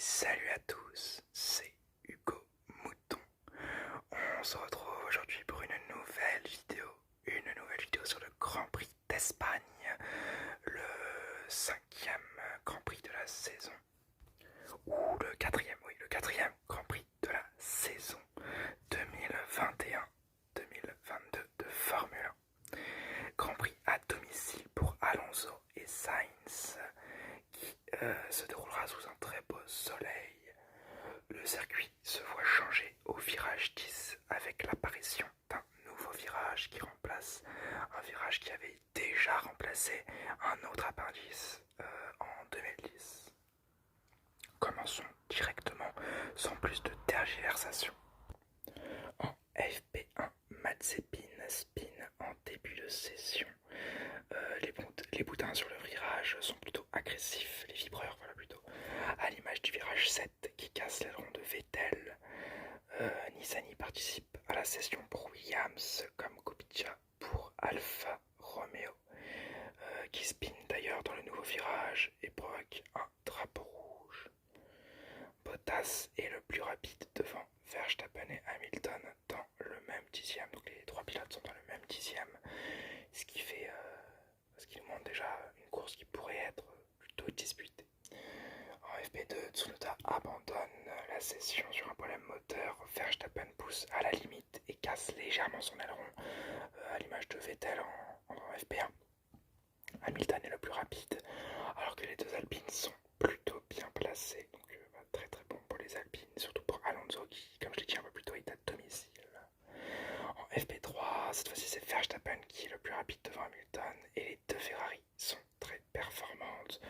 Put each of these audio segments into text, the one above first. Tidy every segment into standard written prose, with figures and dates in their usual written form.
Salut à tous, c'est Hugo Mouton. On se retrouve aujourd'hui pour une nouvelle vidéo sur le Grand Prix d'Espagne, le cinquième Grand Prix de la saison, ou le quatrième, oui, le quatrième Grand Prix de la saison 2021-2022 de Formule 1. Grand Prix à domicile pour Alonso et Sainz, qui se déroulera sous un très beau soleil. Le circuit se voit changer au virage 10 avec l'apparition d'un nouveau virage qui remplace un virage qui avait déjà remplacé un autre appendice en 2010. Commençons directement sans plus de tergiversation. En FP1, Mazepin spin en début de session. Les boudins sur le virage sont plutôt agressifs, les vibreurs voilà plutôt, à l'image du virage 7 qui casse l'aileron de Vettel. Nissany participe à la session pour Williams comme Kubica pour Alfa Romeo, qui spin d'ailleurs dans le nouveau virage et provoque un drapeau rouge. Bottas est le plus rapide devant Verstappen et Hamilton dans le même dixième, donc les trois pilotes sont dans le même dixième, ce qui nous montre déjà une course qui pourrait être plutôt disputée. En FP2, Tsunoda abandonne la session sur un problème moteur. Verstappen pousse à la limite et casse légèrement son aileron, à l'image de Vettel en FP1. Hamilton est le plus rapide, alors que les deux Alpines sont plutôt bien placés. Donc très très bon pour les Alpines, surtout pour Alonso qui, comme je l'ai dit un peu plus tôt, est à domicile. En FP3, cette fois-ci c'est Verstappen qui est le plus rapide devant Hamilton et les deux Ferrari sont très performantes.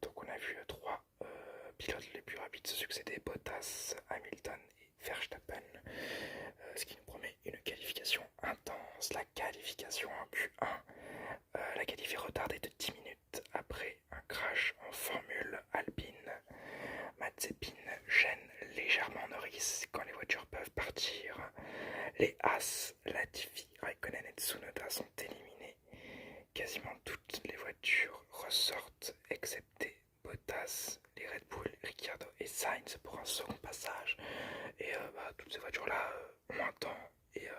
Donc on a vu trois pilotes les plus rapides se succéder, Bottas, Hamilton et Verstappen, ce qui nous promet une qualification intense. La qualification en Q1, la qualif est retardée de 10 minutes après un crash en Formule Alpine. Mazepin gêne légèrement Norris quand les voitures peuvent partir. Les As, Latifi, Raikkonen et Tsunoda sont éliminés. Quasiment toutes les voitures ressortent, excepté Bottas, les Red Bull, Ricciardo et Sainz pour un second passage. Et toutes ces voitures-là ont un temps et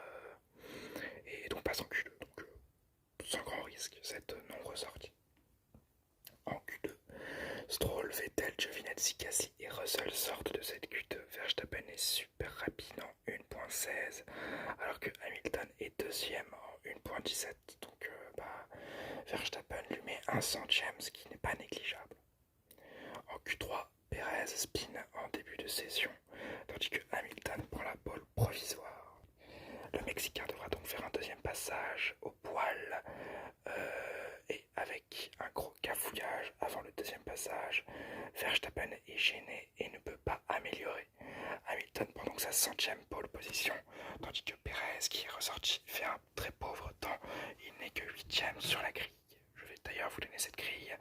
donc passent en Q2. Donc sans grand risque, cette non-ressortie. En Q2, Stroll, Vettel, Giovinazzi, Gasly et Russell sortent de cette Q2. Verstappen est super rapide en 1.16 alors que Hamilton est deuxième en 1.17. Donc Verstappen lui met un centième, ce qui n'est pas négligeable. En Q3, Perez spin en début de session, tandis que Hamilton prend la pole provisoire. Le Mexicain devra donc faire un deuxième passage au poil et avec un gros cafouillage avant le deuxième passage. Verstappen est gêné et ne peut pas améliorer. Hamilton prend donc sa centième pole position, tandis que Perez, qui est ressorti, fait un très pauvre temps. Il n'est que 8ème sur la grille. Je vais d'ailleurs vous donner cette grille.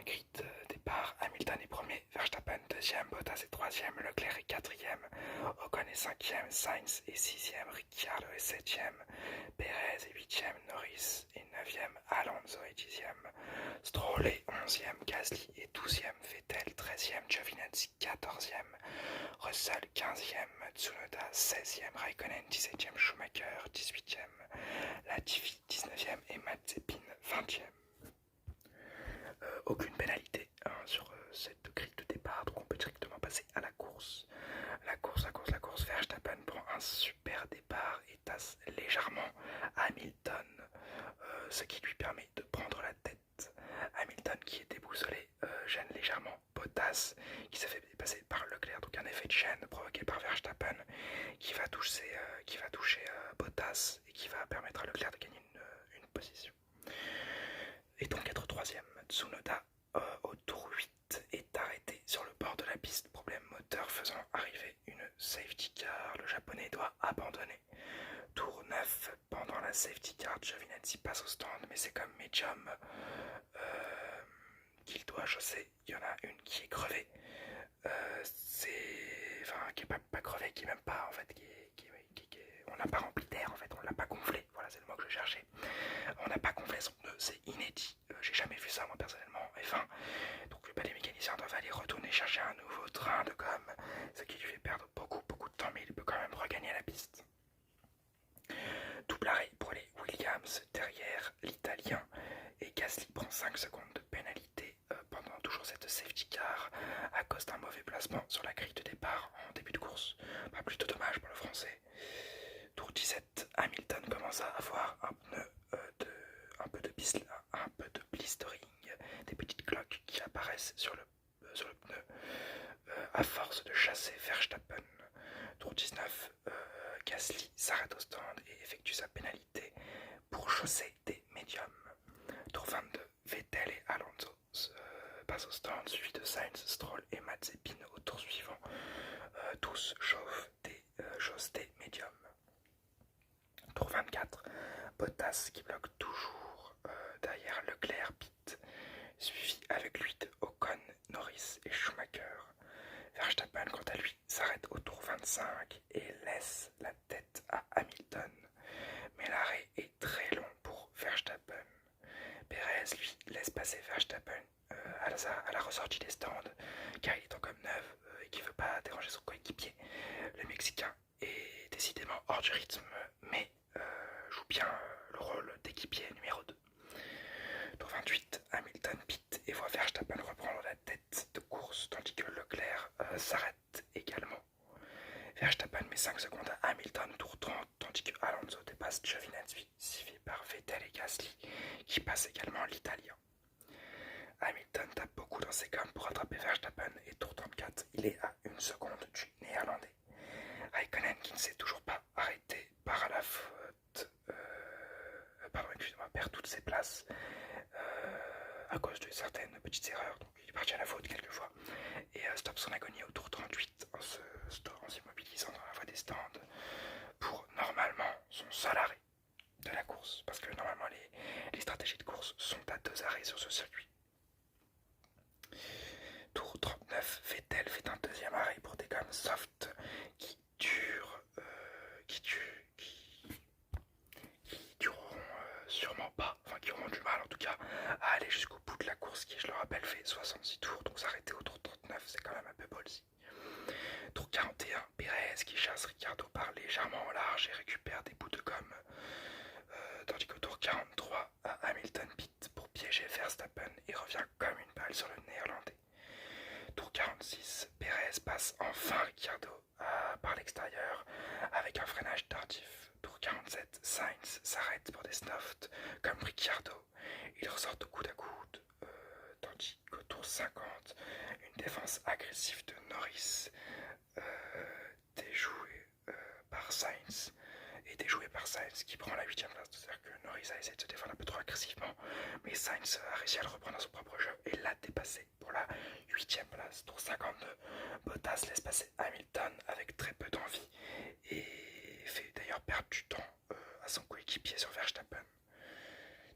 Grille de départ, Hamilton est premier, Verstappen deuxième, Bottas est troisième, Leclerc est quatrième, Ocon est cinquième, Sainz est sixième, Ricciardo est septième, Perez est huitième, Norris est neuvième, Alonso est dixième, Stroll est onzième, Gasly est douzième, Vettel treizième, Giovinazzi quatorzième, Russell 15e, Tsunoda 16e, Raikkonen 17e, Schumacher 18e, Latifi 19e et Mazepin 20e. Aucune pénalité sur cette grille de départ, donc on peut directement passer à la course. La course, Verstappen prend un super départ et tasse légèrement Hamilton, ce qui lui permet de prendre la tête. Hamilton, qui est déboussolé, gêne légèrement Bottas, qui s'est fait dépasser par Leclerc, donc un effet de chaîne provoqué par Verstappen qui va toucher Bottas et qui va permettre à Leclerc de gagner une position. Et donc être troisième. Tsunoda au tour 8 est arrêté sur le bord de la piste, problème moteur faisant arriver une safety car. Le japonais doit abandonner. Tour 9, pendant la safety car, Giovinazzi passe au stand, mais c'est comme Medium qu'il doit chausser. Il y en a une qui est crevée. Qui est pas crevée, qui est même pas en fait, on n'a pas rempli d'air en fait, on l'a pas gonflé, voilà c'est le mot que je cherchais. On n'a pas gonflé son pneu, c'est inédit, j'ai jamais vu ça moi personnellement, F1. Donc les mécaniciens doivent aller retourner chercher un nouveau train de gomme, ce qui lui fait perdre beaucoup de temps, mais il peut quand même regagner la piste. Double arrêt pour les Williams derrière l'Italien, et Gasly prend 5 secondes de pénalité pendant toujours cette safety car à cause d'un mauvais placement sur la grille de départ en début de course. Plutôt dommage pour le français. Tour 17, Hamilton commence à avoir un peu de blistering, des petites cloques qui apparaissent sur le pneu à force de chasser Verstappen. Tour 19, Gasly s'arrête au stand et effectue sa pénalité pour chausser des médiums. Tour 22, Vettel et Alonso passent au stand, suivi de Sainz, Stroll et Mazepin au tour suivant. Tous chaussent des médiums. Tour 24, Bottas qui bloque toujours derrière Leclerc pit, suivi avec lui de Ocon, Norris et Schumacher. Verstappen quant à lui s'arrête au tour 25 et laisse la tête à Hamilton, mais l'arrêt est très long pour Verstappen. Perez lui laisse passer Verstappen à la ressortie des stands car il est en comme neuf et qui ne veut pas déranger son coéquipier. Le Mexicain est décidément hors du rythme mais joue bien le rôle d'équipier numéro 2. Tour 28, Hamilton pit et voit Verstappen reprendre la tête de course tandis que Leclerc s'arrête également. Verstappen met 5 secondes à Hamilton, tour 30, tandis que Alonso dépasse Giovinazzi, suivi par Vettel et Gasly, qui passent également l'Italien. Hamilton tape beaucoup dans ses gommes pour rattraper Verstappen et tour 34, il est à 1 seconde du Néerlandais. Raikkonen, qui ne s'est toujours pas arrêté, part à la faute, perd toutes ses places à cause de certaines petites erreurs, donc il est parti à la faute quelquefois et stoppe son agonie au tour 38 en s'immobilisant dans la voie des stands pour normalement son seul arrêt de la course, parce que normalement les stratégies de course sont à 2 arrêts sur ce circuit. Tour 39, Vettel fait un deuxième arrêt pour des gommes soft qui dureront sûrement pas, enfin qui auront du mal en tout cas à aller jusqu'au bout de la course qui, je le rappelle, fait 66 tours, donc s'arrêter au tour 39 c'est quand même un peu ballsy. Tour 41, Perez qui chasse Ricciardo part légèrement au large et récupère des bouts de gomme, tandis qu'au tour 43, Hamilton pit pour piéger Verstappen et revient comme une balle sur le Néerlandais. Tour 46, Perez passe enfin Ricciardo par l'extérieur avec un freinage tardif. Tour 47, Sainz s'arrête pour des softs comme Ricciardo. Ils ressortent au coude à coude, tandis qu'au tour 50, une défense agressive de Norris déjouée par Sainz qui prend la 8ème place. C'est-à-dire que Norris a essayé de se défendre un peu trop agressivement, mais Sainz a réussi à le reprendre dans son propre jeu et l'a dépassé pour la 8ème place. Tour 52, Bottas laisse passer Hamilton avec très peu d'envie et fait d'ailleurs perdre du temps à son coéquipier sur Verstappen.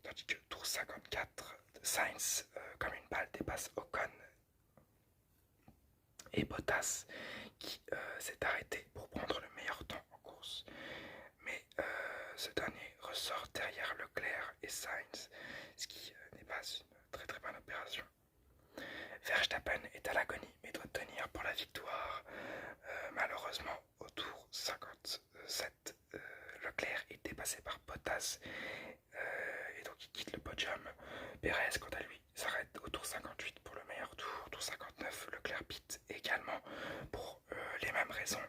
Tandis que tour 54, Sainz, comme une balle, dépasse Ocon et Bottas qui s'est arrêté pour prendre le meilleur temps en course. Mais ce dernier ressort derrière Leclerc et Sainz, ce qui n'est pas une très bonne opération. Verstappen est à l'agonie mais doit tenir pour la victoire. Malheureusement, au tour 57, Leclerc est dépassé par Bottas et donc il quitte le podium. Perez, quant à lui, s'arrête au tour 58 pour le meilleur tour. Tour 59, Leclerc pit également pour les mêmes raisons.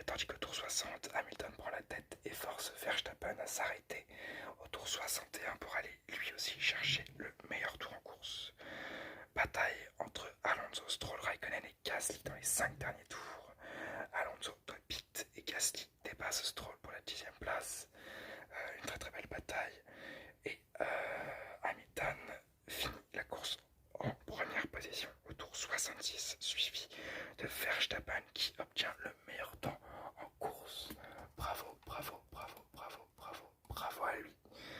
Tandis qu'au tour 60, Hamilton prend la tête et force Verstappen à s'arrêter au tour 61 pour aller lui aussi chercher le meilleur tour en course. Bataille entre Alonso, Stroll, Raikkonen et Gasly dans les 5 derniers tours. Alonso doit pit et Gasly dépasse Stroll pour la 10ème place. Une très belle bataille. Et Hamilton finit la course en première position au tour 66, suivi de Verstappen qui obtient le meilleur temps en course. Bravo à lui.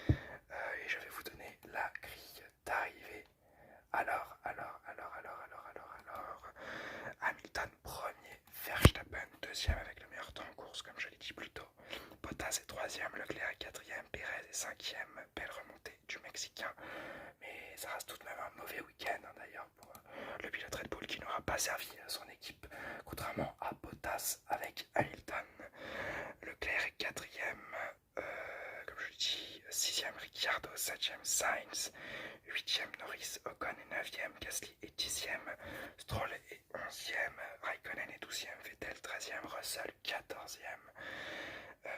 Et je vais vous donner la grille d'arrivée. Alors, Hamilton premier, Verstappen deuxième avec le meilleur temps en course comme je l'ai dit plus tôt. Bottas est troisième, Leclerc est quatrième, Perez est cinquième. Belle remontée du Mexicain, mais ça reste tout de même un mauvais week-end d'ailleurs pour le pilote Red Bull qui n'aura pas servi son équipe contrairement à Bottas avec Hamilton. Leclerc est 4e, comme je dis, 6e Ricciardo, 7e Sainz, 8e Norris, Ocon est 9e, Gasly est 10e, Stroll est 11e, Raikkonen est 12e, Vettel 13e, Russell 14e,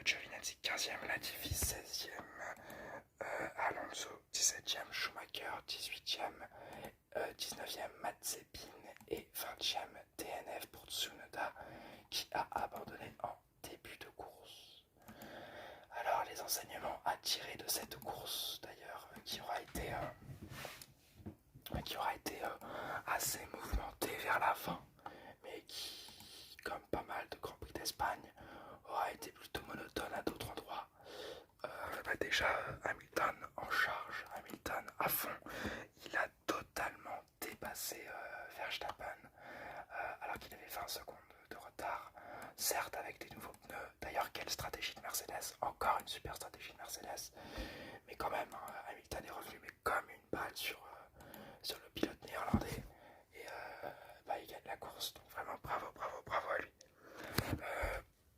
Giovinazzi 15e, Latifi 16e, Alonso 17e, Schumacher 18e, 19e Mazepin et 20e DNF pour Tsunoda qui a abandonné en début de course. Alors les enseignements à tirer de cette course d'ailleurs qui aura été assez mouvementée vers la fin, mais qui, comme pas mal de Grand Prix d'Espagne, aura été plutôt monotone à d'autres endroits. Déjà Hamilton en charge, Hamilton à fond, il a totalement dépassé Verstappen alors qu'il avait 20 secondes de retard, certes avec des nouveaux pneus. D'ailleurs, quelle stratégie de Mercedes, encore une super stratégie de Mercedes, mais quand même Hamilton est revenu mais comme une balle sur le pilote néerlandais et il gagne la course, donc vraiment bravo à lui.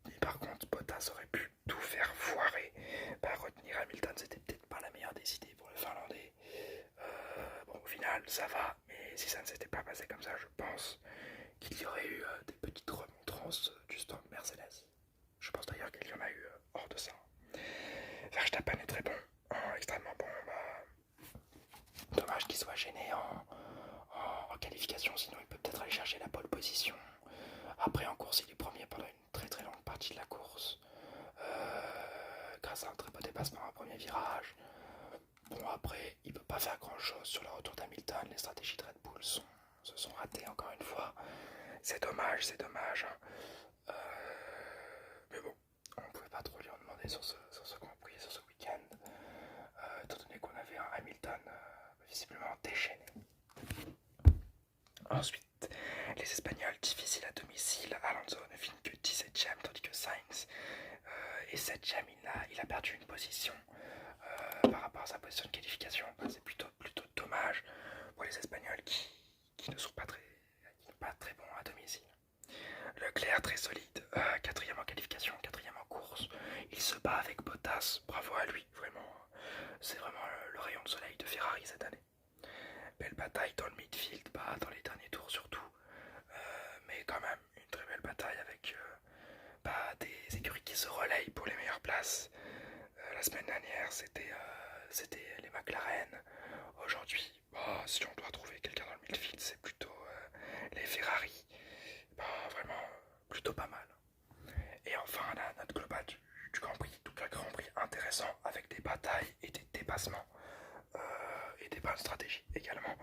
Mais par contre Bottas aurait pu tout faire foirer. Retenir Hamilton, c'était peut-être pas la meilleure des idées pour le Finlandais. Bon, au final, ça va, mais si ça ne s'était pas passé comme ça, je pense qu'il y aurait eu des petites remontrances du stand Mercedes. Je pense d'ailleurs qu'il y en a eu hors de ça. Verstappen est très bon, extrêmement bon. Dommage qu'il soit gêné en qualification, sinon il peut peut-être aller chercher la pole position. Après, en course, il est premier pendant une très très longue partie de la course. Grâce à un très beau dépassement à un premier virage. Bon, après, il peut pas faire grand chose sur le retour d'Hamilton. Les stratégies de Red Bull se sont ratées encore une fois. C'est dommage. Mais bon, on pouvait pas trop lui en demander sur ce Grand Prix, sur ce week-end, étant donné qu'on avait un Hamilton visiblement déchaîné. Ensuite, les Espagnols difficiles à domicile. Alonso ne finit que 17ème, tandis que Sainz est 7ème. Il a perdu une position par rapport à sa position de qualification. C'est plutôt dommage pour les Espagnols qui ne sont pas très bons à domicile. Leclerc très solide, 4ème en qualification, 4ème en course. Il se bat avec Bottas, bravo à lui, vraiment. C'est vraiment le rayon de soleil de Ferrari cette année. Belle bataille dans le midfield, dans les derniers tours surtout, mais quand même une très belle bataille avec des écuries qui se relayent pour les meilleures places. La semaine dernière c'était les McLaren. Aujourd'hui, si on doit trouver quelqu'un dans le midfield, c'est plutôt les Ferrari. Vraiment plutôt pas mal. Et enfin la note globale du Grand Prix, tout un Grand Prix intéressant avec des batailles et des dépassements et des bonnes stratégies également.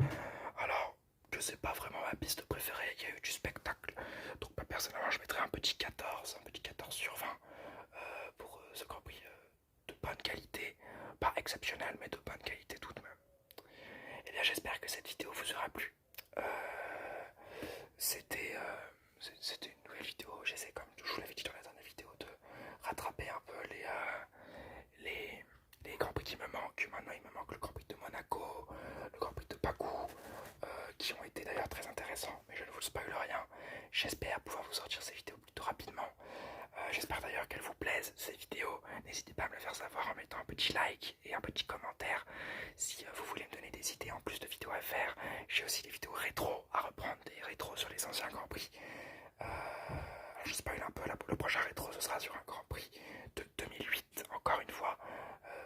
Alors que c'est pas vraiment ma piste préférée, il y a eu du spectacle, donc personnellement je mettrais un petit 14 sur 20 pour ce Grand Prix de bonne qualité, pas exceptionnel mais de bonne qualité tout de même. Et bien j'espère que cette vidéo vous aura plu. C'était une nouvelle vidéo, j'essaie comme je vous l'avais dit dans la dernière vidéo de rattraper un peu les Grands Prix qui me manquent. Maintenant il me manque le Grand Prix de Monaco, le Grand Prix de Bakou, qui ont été d'ailleurs très intéressants, mais je ne vous spoil rien. J'espère pouvoir vous sortir ces vidéos plutôt rapidement. J'espère d'ailleurs qu'elles vous plaisent ces vidéos. N'hésitez pas à me le faire savoir en mettant un petit like et un petit commentaire si vous voulez me donner des idées en plus de vidéos à faire. J'ai aussi des vidéos rétro à reprendre, des rétros sur les anciens Grands Prix. Je spoil un peu, le prochain rétro ce sera sur un Grand Prix de 2008, encore une fois.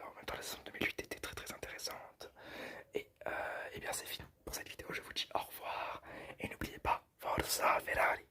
En même temps la saison de 2008 était très très intéressante. Et bien c'est fini pour cette vidéo, je vous dis au revoir. Et n'oubliez pas, Forza Ferrari.